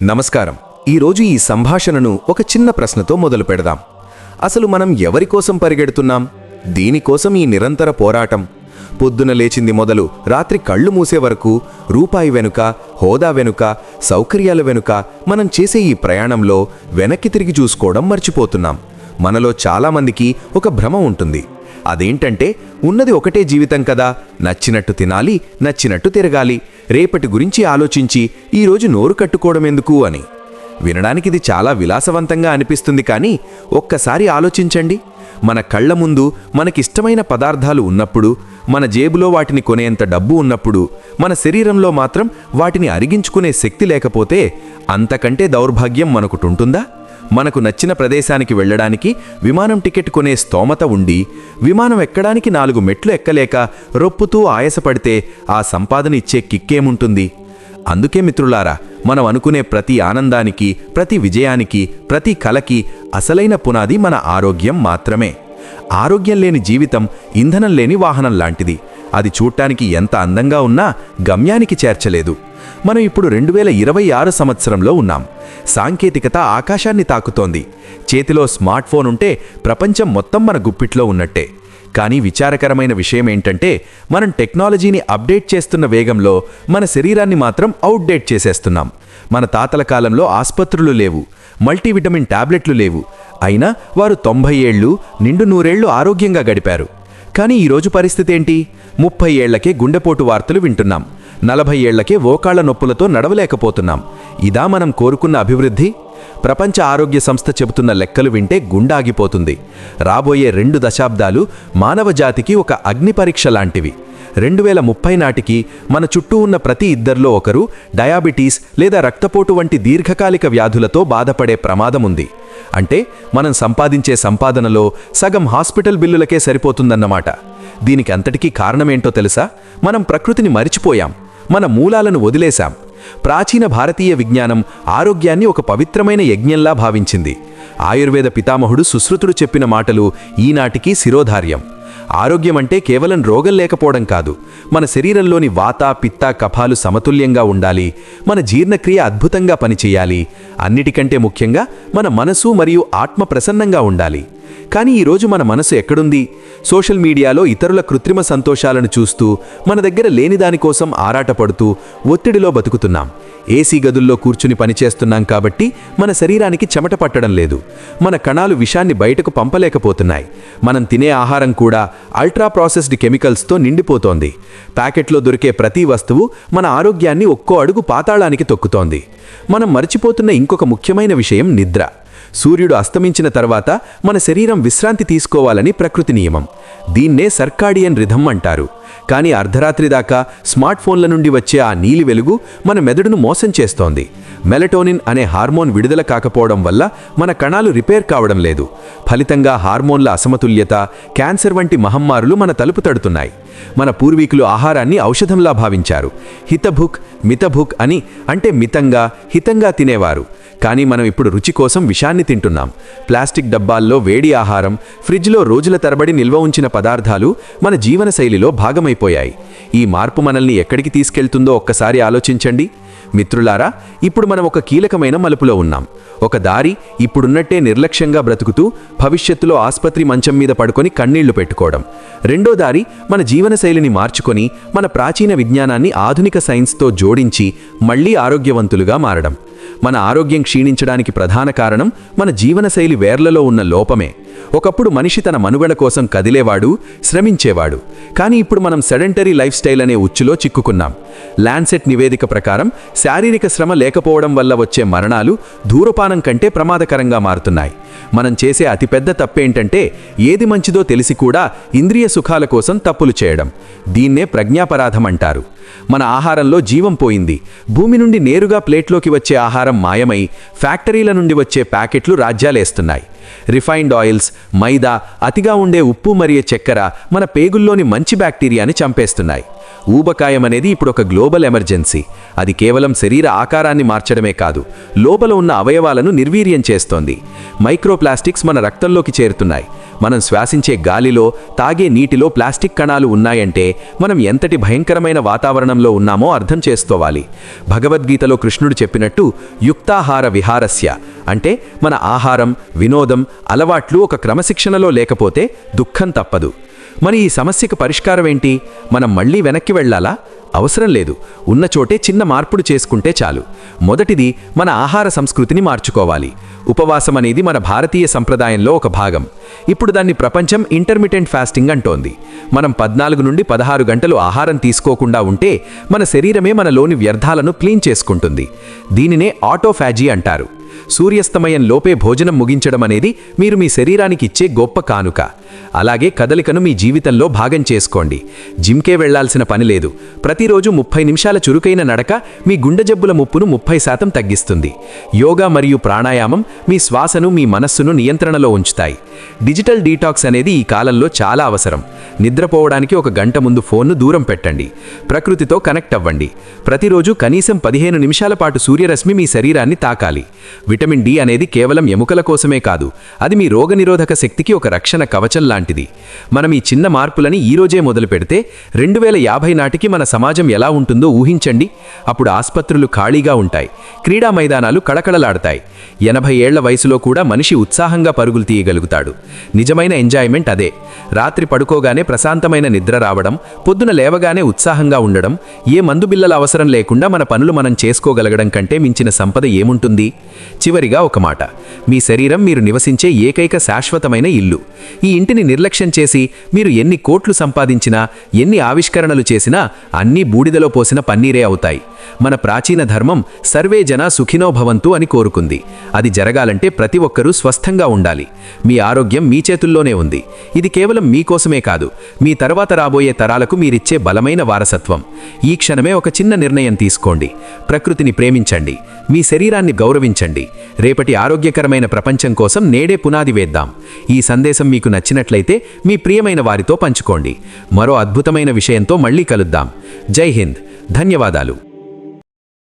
నమస్కారం. ఈరోజు ఈ సంభాషణను ఒక చిన్న ప్రశ్నతో మొదలు పెడదాం. అసలు మనం ఎవరి కోసం పరిగెడుతున్నాం? దీనికోసం ఈ నిరంతర పోరాటం. పొద్దున లేచింది మొదలు రాత్రి కళ్ళు మూసే వరకు రూపాయి వెనుక, హోదా వెనుక, సౌకర్యాల వెనుక మనం చేసే ఈ ప్రయాణంలో వెనక్కి తిరిగి చూసుకోవడం మర్చిపోతున్నాం. మనలో చాలామందికి ఒక భ్రమ ఉంటుంది. అదేంటంటే, ఉన్నది ఒకటే జీవితం కదా, నచ్చినట్టు తినాలి, నచ్చినట్టు తిరగాలి, రేపటి గురించి ఆలోచించి ఈరోజు నోరు కట్టుకోవడం ఎందుకు అని. వినడానికి ఇది చాలా విలాసవంతంగా అనిపిస్తుంది, కానీ ఒక్కసారి ఆలోచించండి. మన కళ్ల ముందు మనకిష్టమైన పదార్థాలు ఉన్నప్పుడు, మన జేబులో వాటిని కొనేంత డబ్బు ఉన్నప్పుడు, మన శరీరంలో మాత్రం వాటిని అరిగించుకునే శక్తి లేకపోతే అంతకంటే దౌర్భాగ్యం మనకుటుంటుందా? మనకు నచ్చిన ప్రదేశానికి వెళ్ళడానికి విమానం టికెట్ కొనే స్తోమత ఉండి, విమానం ఎక్కడానికి 4 మెట్లు ఎక్కలేక రొప్పుతూ ఆయాసపడితే ఆ సంపాదన ఇచ్చే కిక్కేముంటుంది? అందుకే మిత్రులారా, మనం అనుకునే ప్రతి ఆనందానికి, ప్రతి విజయానికి, ప్రతి కలకి అసలైన పునాది మన ఆరోగ్యం మాత్రమే. ఆరోగ్యం లేని జీవితం ఇంధనం లేని వాహనం లాంటిది. అది చూడటానికి ఎంత అందంగా ఉన్నా గమ్యానికి చేర్చలేదు. మనం ఇప్పుడు 2026 సంవత్సరంలో ఉన్నాం. సాంకేతికత ఆకాశాన్ని తాకుతోంది. చేతిలో స్మార్ట్ ఫోన్ ఉంటే ప్రపంచం మొత్తం మన గుప్పిట్లో ఉన్నట్టే. కానీ విచారకరమైన విషయం ఏంటంటే, మనం టెక్నాలజీని అప్డేట్ చేస్తున్న వేగంలో మన శరీరాన్ని మాత్రం అవుట్డేట్ చేసేస్తున్నాం. మన తాతల కాలంలో ఆస్పత్రులు లేవు, మల్టీవిటమిన్ టాబ్లెట్లు లేవు. అయినా వారు 90 ఏళ్ళు, నిండు 100 ఏళ్ళు ఆరోగ్యంగా గడిపారు. కానీ ఈరోజు పరిస్థితి ఏంటి? 30 ఏళ్లకే గుండెపోటు వార్తలు వింటున్నాం. 40 ఏళ్లకే ఓకాళ్ల నొప్పులతో నడవలేకపోతున్నాం. ఇదా మనం కోరుకున్న అభివృద్ధి? ప్రపంచ ఆరోగ్య సంస్థ చెబుతున్న లెక్కలు వింటే గుండాగిపోతుంది. రాబోయే 2 దశాబ్దాలు మానవ జాతికి ఒక అగ్ని పరీక్ష లాంటివి. 2030 నాటికి మన చుట్టూ ఉన్న ప్రతి ఇద్దరిలో ఒకరు డయాబెటీస్ లేదా రక్తపోటు వంటి దీర్ఘకాలిక వ్యాధులతో బాధపడే ప్రమాదముంది. అంటే మనం సంపాదించే సంపాదనలో సగం హాస్పిటల్ బిల్లులకే సరిపోతుందన్నమాట. దీనికి అంతటికీ కారణమేంటో తెలుసా? మనం ప్రకృతిని మరిచిపోయాం, మన మూలాలను వదిలేశాం. ప్రాచీన భారతీయ విజ్ఞానం ఆరోగ్యాన్ని ఒక పవిత్రమైన యజ్ఞంలా భావించింది. ఆయుర్వేద పితామహుడు సుశ్రుతుడు చెప్పిన మాటలు ఈనాటికి శిరోధార్యం. ఆరోగ్యం అంటే కేవలం రోగం లేకపోవడం కాదు, మన శరీరంలోని వాత, పిత్త, కఫాలు సమతుల్యంగా ఉండాలి, మన జీర్ణక్రియ అద్భుతంగా పనిచేయాలి, అన్నిటికంటే ముఖ్యంగా మన మనసు మరియు ఆత్మ ప్రసన్నంగా ఉండాలి. కానీ ఈరోజు మన మనసు ఎక్కడుంది? సోషల్ మీడియాలో ఇతరుల కృత్రిమ సంతోషాలను చూస్తూ, మన దగ్గర లేని దానికోసం ఆరాటపడుతూ ఒత్తిడిలో బతుకుతున్నాం. ఏసీ గదుల్లో కూర్చుని పనిచేస్తున్నాం కాబట్టి మన శరీరానికి చెమట పట్టడం లేదు. మన కణాలు విషాన్ని బయటకు పంపలేకపోతున్నాయి. మనం తినే ఆహారం కూడా అల్ట్రా ప్రాసెస్డ్ కెమికల్స్తో నిండిపోతోంది. ప్యాకెట్లో దొరికే ప్రతి వస్తువు మన ఆరోగ్యాన్ని ఒక్కో అడుగు పాతాళానికి తొక్కుతోంది. మనం మర్చిపోతున్న ఇంకొక ముఖ్యమైన విషయం నిద్ర. సూర్యుడు అస్తమించిన తర్వాత మన శరీరం విశ్రాంతి తీసుకోవాలని ప్రకృతి నియమం. దీన్నే సర్కాడియన్ రిథమ్ అంటారు. కానీ అర్ధరాత్రి దాకా స్మార్ట్ ఫోన్ల నుండి వచ్చే ఆ నీలి వెలుగు మన మెదడును మోసం చేస్తోంది. మెలటోనిన్ అనే హార్మోన్ విడుదల కాకపోవడం వల్ల మన కణాలు రిపేర్ కావడం లేదు. ఫలితంగా హార్మోన్ల అసమతుల్యత, క్యాన్సర్ వంటి మహమ్మారులు మన తలుపు తడుతున్నాయి. మన పూర్వీకులు ఆహారాన్ని ఔషధంలా భావించారు. హితభుక్, మితభుక్ అని, అంటే మితంగా, హితంగా తినేవారు. కానీ మనం ఇప్పుడు రుచి కోసం విషాన్ని తింటున్నాం. ప్లాస్టిక్ డబ్బాల్లో వేడి ఆహారం, ఫ్రిడ్జ్లో రోజుల తరబడి నిల్వ ఉంచిన పదార్థాలు మన జీవనశైలిలో భాగమైపోయాయి. ఈ మార్పు మనల్ని ఎక్కడికి తీసుకెళ్తుందో ఒక్కసారి ఆలోచించండి. మిత్రులారా, ఇప్పుడు మనం ఒక కీలకమైన మలుపులో ఉన్నాం. ఒక దారి ఇప్పుడున్నట్టే నిర్లక్ష్యంగా బ్రతుకుతూ భవిష్యత్తులో ఆస్పత్రి మంచం మీద పడుకొని కన్నీళ్లు పెట్టుకోవడం. రెండో దారి మన జీవనశైలిని మార్చుకొని మన ప్రాచీన విజ్ఞానాన్ని ఆధునిక సైన్స్తో జోడించి మళ్లీ ఆరోగ్యవంతులుగా మారడం. మన ఆరోగ్యం క్షీణించడానికి ప్రధాన కారణం మన జీవనశైలి వేర్లలో ఉన్న లోపమే. ఒకప్పుడు మనిషి తన మనుగడ కోసం కదిలేవాడు, శ్రమించేవాడు. కానీ ఇప్పుడు మనం సెడెంటరీ లైఫ్ స్టైల్ అనే ఉచ్చులో చిక్కుకున్నాం. ల్యాన్సెట్ నివేదిక ప్రకారం శారీరక శ్రమ లేకపోవడం వల్ల వచ్చే మరణాలు ధూమపానం కంటే ప్రమాదకరంగా మారుతున్నాయి. మనం చేసే అతిపెద్ద తప్పేంటంటే, ఏది మంచిదో తెలిసి కూడా ఇంద్రియ సుఖాల కోసం తప్పులు చేయడం. దీన్నే ప్రజ్ఞాపరాధం అంటారు. మన ఆహారంలో జీవం పోయింది. భూమి నుండి నేరుగా ప్లేట్లోకి వచ్చే ఆహారం మాయమై ఫ్యాక్టరీల నుండి వచ్చే ప్యాకెట్లు రాజ్యాలేస్తున్నాయి. రిఫైన్డ్ ఆయిల్స్, మైదా, అతిగా ఉండే ఉప్పు మరియు చక్కెర మన పేగుల్లోని మంచి బ్యాక్టీరియాని చంపేస్తున్నాయి. ఊబకాయం అనేది ఇప్పుడు ఒక గ్లోబల్ ఎమర్జెన్సీ. అది కేవలం శరీర ఆకారాన్ని మార్చడమే కాదు, లోపల ఉన్న అవయవాలను నిర్వీర్యం చేస్తోంది. మైక్రోప్లాస్టిక్స్ మన రక్తంలోకి చేరుతున్నాయి. మనం శ్వాసించే గాలిలో, తాగే నీటిలో ప్లాస్టిక్ కణాలు ఉన్నాయంటే మనం ఎంతటి భయంకరమైన వాతావరణంలో ఉన్నామో అర్థం చేసుకోవాలి. భగవద్గీతలో కృష్ణుడు చెప్పినట్టు యుక్తాహార విహారస్య అంటే మన ఆహారం, వినోదం, అలవాట్లు ఒక క్రమశిక్షణలో లేకపోతే దుఃఖం తప్పదు. మరి ఈ సమస్యకు పరిష్కారం ఏంటి? మనం మళ్ళీ వెనక్కి వెళ్ళాలా? అవసరం లేదు. ఉన్న చోటే చిన్న మార్పులు చేసుకుంటే చాలు. మొదటిది, మన ఆహార సంస్కృతిని మార్చుకోవాలి. ఉపవాసం అనేది మన భారతీయ సంప్రదాయంలో ఒక భాగం. ఇప్పుడు దాన్ని ప్రపంచం ఇంటర్మిటెంట్ ఫాస్టింగ్ అంటోంది. మనం 14 నుండి 16 గంటలు ఆహారం తీసుకోకుండా ఉంటే మన శరీరమే మనలోని వ్యర్థాలను క్లీన్ చేసుకుంటుంది. దీనినే ఆటోఫాజీ అంటారు. సూర్యాస్తమయం లోపే భోజనం ముగించడం అనేది మీరు మీ శరీరానికి ఇచ్చే గొప్ప కానుక. అలాగే కదలికను మీ జీవితంలో భాగం చేసుకోండి. జిమ్కే వెళ్లాల్సిన పని లేదు. ప్రతిరోజు 30 నిమిషాల చురుకైన నడక మీ గుండె జబ్బుల ముప్పును 30% తగ్గిస్తుంది. యోగా మరియు ప్రాణాయామం మీ శ్వాసను, మీ మనస్సును నియంత్రణలో ఉంచుతాయి. డిజిటల్ డీటాక్స్ అనేది ఈ కాలంలో చాలా అవసరం. నిద్రపోవడానికి 1 గంట ముందు ఫోన్ను దూరం పెట్టండి. ప్రకృతితో కనెక్ట్ అవ్వండి. ప్రతిరోజు కనీసం 15 నిమిషాల పాటు సూర్యరశ్మి మీ శరీరాన్ని తాకాలి. విటమిన్ డి అనేది కేవలం ఎముకల కోసమే కాదు, అది మీ రోగనిరోధక శక్తికి ఒక రక్షణ కవచం లాంటిది. మనం ఈ చిన్న మార్పులని ఈరోజే మొదలు పెడితే 2050 నాటికి మన సమాజం ఎలా ఉంటుందో ఊహించండి. అప్పుడు ఆస్పత్రులు ఖాళీగా ఉంటాయి, క్రీడా మైదానాలు కళకళలాడతాయి. 80 ఏళ్ల వయసులో కూడా మనిషి ఉత్సాహంగా పరుగులు తీయగలుగుతాడు. నిజమైన ఎంజాయ్మెంట్ అదే. రాత్రి పడుకోగానే ప్రశాంతమైన నిద్ర రావడం, పొద్దున లేవగానే ఉత్సాహంగా ఉండడం, ఏ మందు బిల్లల అవసరం లేకుండా మన పనులు మనం చేసుకోగలగడం కంటే మించిన సంపద ఏముంటుంది? చివరిగా ఒక మాట, మీ శరీరం మీరు నివసించే ఏకైక శాశ్వతమైన ఇల్లు. ఈ ఇంటిని నిర్లక్ష్యం చేసి మీరు ఎన్ని కోట్లు సంపాదించినా, ఎన్ని ఆవిష్కరణలు చేసినా అన్నీ బూడిదలో పోసిన పన్నీరే అవుతాయి. మన ప్రాచీన ధర్మం సర్వే జనా సుఖినో భవంతు అని కోరుకుంది. అది జరగాలంటే ప్రతి ఒక్కరూ స్వస్థంగా ఉండాలి. మీ ఆరోగ్యం మీ చేతుల్లోనే ఉంది. ఇది కేవలం మీకోసమే కాదు, మీ తర్వాత రాబోయే తరాలకు మీరిచ్చే బలమైన వారసత్వం. ఈ క్షణమే ఒక చిన్న నిర్ణయం తీసుకోండి. ప్రకృతిని ప్రేమించండి, మీ శరీరాన్ని గౌరవించండి. రేపటి ఆరోగ్యకరమైన ప్రపంచం కోసం నేడే పునాది వేద్దాం. ఈ సందేశం మీకు నచ్చినట్లయితే మీ ప్రియమైన వారితో పంచుకోండి. మరో అద్భుతమైన విషయంతో మళ్ళీ కలుద్దాం. జై హింద్. ధన్యవాదాలు.